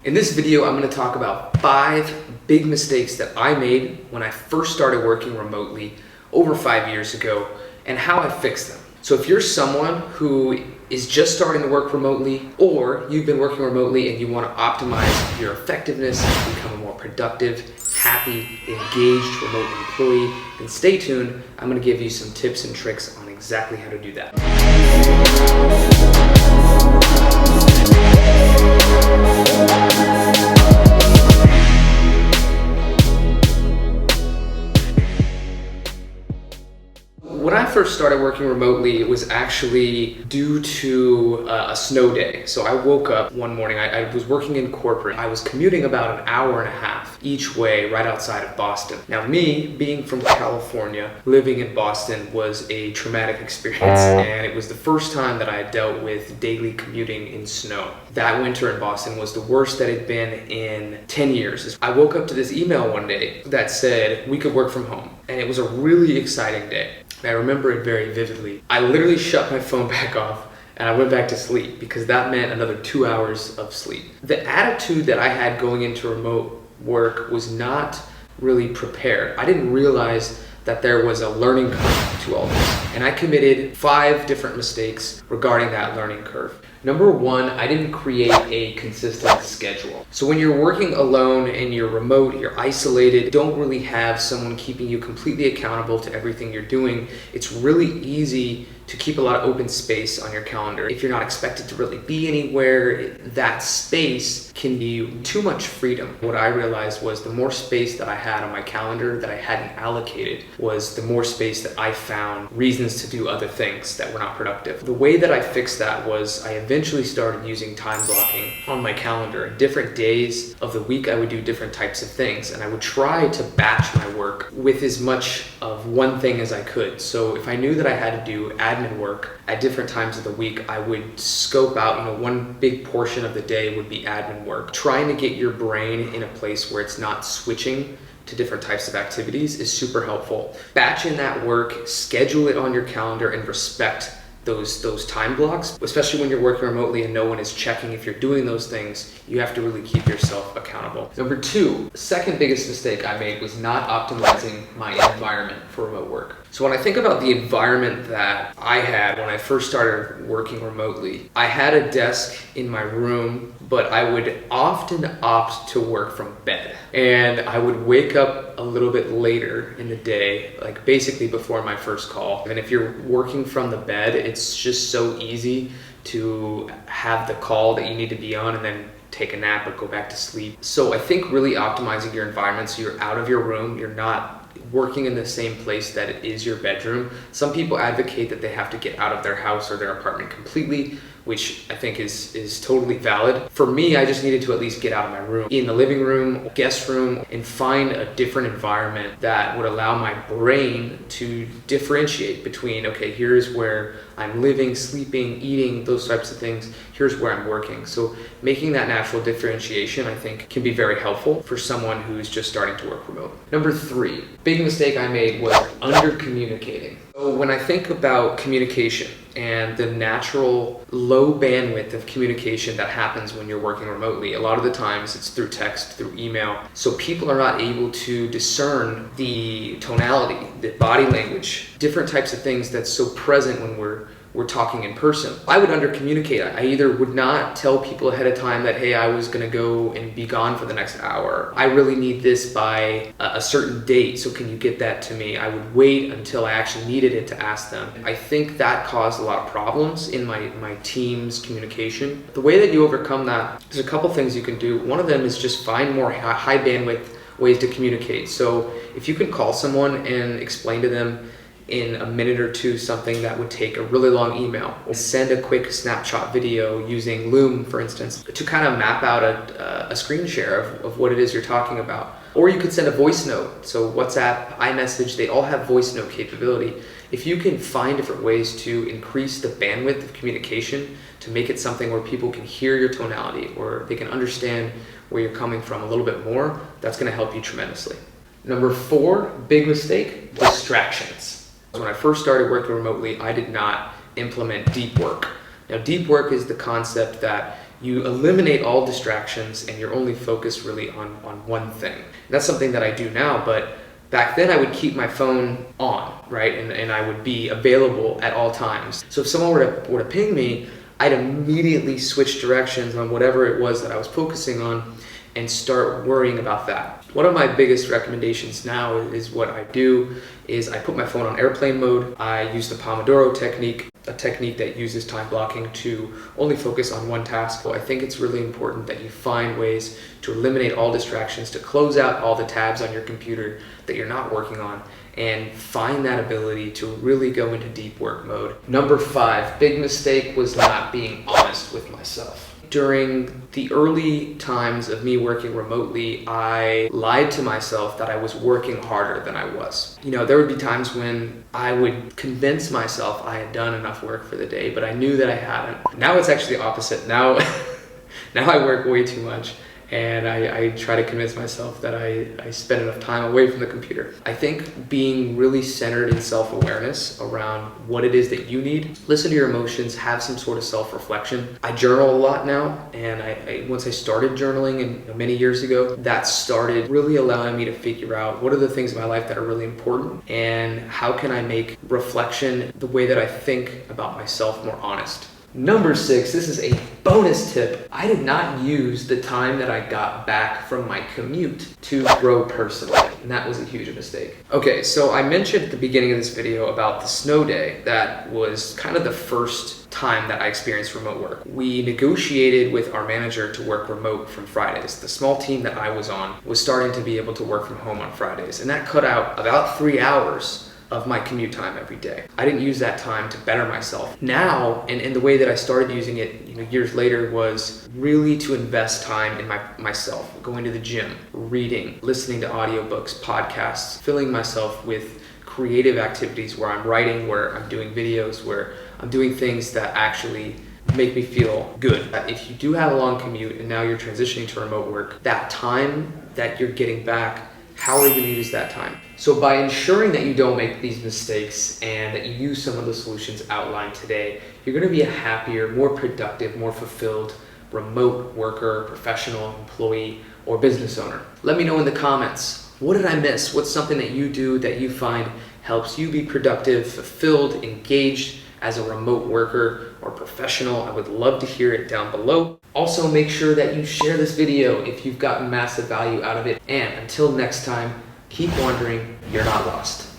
In this video, I'm going to talk about 5 big mistakes that I made when I first started working remotely over 5 years ago and how I fixed them. So if you're someone who is just starting to work remotely, or you've been working remotely and you want to optimize your effectiveness and become a more productive, happy, engaged remote employee, then stay tuned. I'm going to give you some tips and tricks on exactly how to do that. When I first started working remotely, it was actually due to a snow day. So I woke up one morning, I was working in corporate. I was commuting about an hour and a half each way right outside of Boston. Now me, being from California, living in Boston was a traumatic experience. And it was the first time that I had dealt with daily commuting in snow. That winter in Boston was the worst that it had been in 10 years. I woke up to this email one day that said we could work from home. And it was a really exciting day. I remember it very vividly. I literally shut my phone back off and I went back to sleep because that meant another 2 hours of sleep. The attitude that I had going into remote work was not really prepared. I didn't realize that there was a learning curve to all this. And I committed 5 different mistakes regarding that learning curve. Number 1, I didn't create a consistent schedule. So when you're working alone and you're remote, you're isolated, don't really have someone keeping you completely accountable to everything you're doing, it's really easy to keep a lot of open space on your calendar. If you're not expected to really be anywhere, that space can be too much freedom. What I realized was the more space that I had on my calendar that I hadn't allocated was the more space that I found reasons to do other things that were not productive. The way that I fixed that was I eventually started using time blocking on my calendar. Different days of the week I would do different types of things, and I would try to batch my work with as much of one thing as I could. So if I knew that I had to do admin work at different times of the week, I would scope out, one big portion of the day would be admin work. Trying to get your brain in a place where it's not switching to different types of activities is super helpful. Batch in that work, schedule it on your calendar, and respect those time blocks. Especially when you're working remotely and no one is checking if you're doing those things, you have to really keep yourself accountable. Number 2, the second biggest mistake I made was not optimizing my environment for remote work. So when I think about the environment that I had when I first started working remotely, I had a desk in my room, but I would often opt to work from bed. And I would wake up a little bit later in the day, like basically before my first call. And if you're working from the bed, it's just so easy to have the call that you need to be on and then take a nap or go back to sleep. So I think really optimizing your environment so you're out of your room, you're not working in the same place that it is your bedroom. Some people advocate that they have to get out of their house or their apartment completely, which I think is totally valid. For me, I just needed to at least get out of my room, in the living room, guest room, and find a different environment that would allow my brain to differentiate between, okay, here's where I'm living, sleeping, eating, those types of things. Here's where I'm working. So making that natural differentiation, I think, can be very helpful for someone who's just starting to work remote. Number 3, big mistake I made was under-communicating. So when I think about communication and the natural low bandwidth of communication that happens when you're working remotely, a lot of the times it's through text, through email. So people are not able to discern the tonality, the body language, different types of things that's so present when we're talking in person. I would under-communicate. I either would not tell people ahead of time that, hey, I was gonna go and be gone for the next hour. I really need this by a certain date, so can you get that to me? I would wait until I actually needed it to ask them. I think that caused a lot of problems in my team's communication. The way that you overcome that, there's a couple things you can do. One of them is just find more high bandwidth ways to communicate. So if you can call someone and explain to them in a minute or 2 something that would take a really long email, or send a quick snapshot video using Loom, for instance, to kind of map out a screen share of what it is you're talking about. Or you could send a voice note. So WhatsApp, iMessage, they all have voice note capability. If you can find different ways to increase the bandwidth of communication to make it something where people can hear your tonality or they can understand where you're coming from a little bit more, that's going to help you tremendously. Number 4, big mistake, distractions. When I first started working remotely, I did not implement deep work. Now, deep work is the concept that You eliminate all distractions and you're only focused really on one thing. That's something that I do now, but back then I would keep my phone on, right? And I would be available at all times. So if someone were to ping me, I'd immediately switch directions on whatever it was that I was focusing on and start worrying about that. One of my biggest recommendations now is what I do is I put my phone on airplane mode. I use the Pomodoro technique, a technique that uses time blocking to only focus on one task. So I think it's really important that you find ways to eliminate all distractions, to close out all the tabs on your computer that you're not working on, and find that ability to really go into deep work mode. Number 5, big mistake was not being honest with myself. During the early times of me working remotely, I lied to myself that I was working harder than I was. There would be times when I would convince myself I had done enough work for the day, but I knew that I hadn't. Now it's actually the opposite. Now I work way too much. And I try to convince myself that I spend enough time away from the computer. I think being really centered in self-awareness around what it is that you need, listen to your emotions, have some sort of self-reflection. I journal a lot now, and once I started journaling many years ago, that started really allowing me to figure out what are the things in my life that are really important and how can I make reflection, the way that I think about myself, more honest. Number 6, this is a bonus tip. I did not use the time that I got back from my commute to grow personally, and that was a huge mistake. Okay, so I mentioned at the beginning of this video about the snow day. That was kind of the first time that I experienced remote work. We negotiated with our manager to work remote from Fridays. The small team that I was on was starting to be able to work from home on Fridays, and that cut out about 3 hours of my commute time every day. I didn't use that time to better myself. Now, and the way that I started using it years later was really to invest time in myself, going to the gym, reading, listening to audiobooks, podcasts, filling myself with creative activities where I'm writing, where I'm doing videos, where I'm doing things that actually make me feel good. If you do have a long commute and now you're transitioning to remote work, that time that you're getting back, how are you going to use that time? So by ensuring that you don't make these mistakes and that you use some of the solutions outlined today, you're going to be a happier, more productive, more fulfilled remote worker, professional, employee, or business owner. Let me know in the comments, what did I miss? What's something that you do that you find helps you be productive, fulfilled, engaged as a remote worker or professional? I would love to hear it down below. Also, make sure that you share this video if you've gotten massive value out of it. And until next time, keep wondering, you're not lost.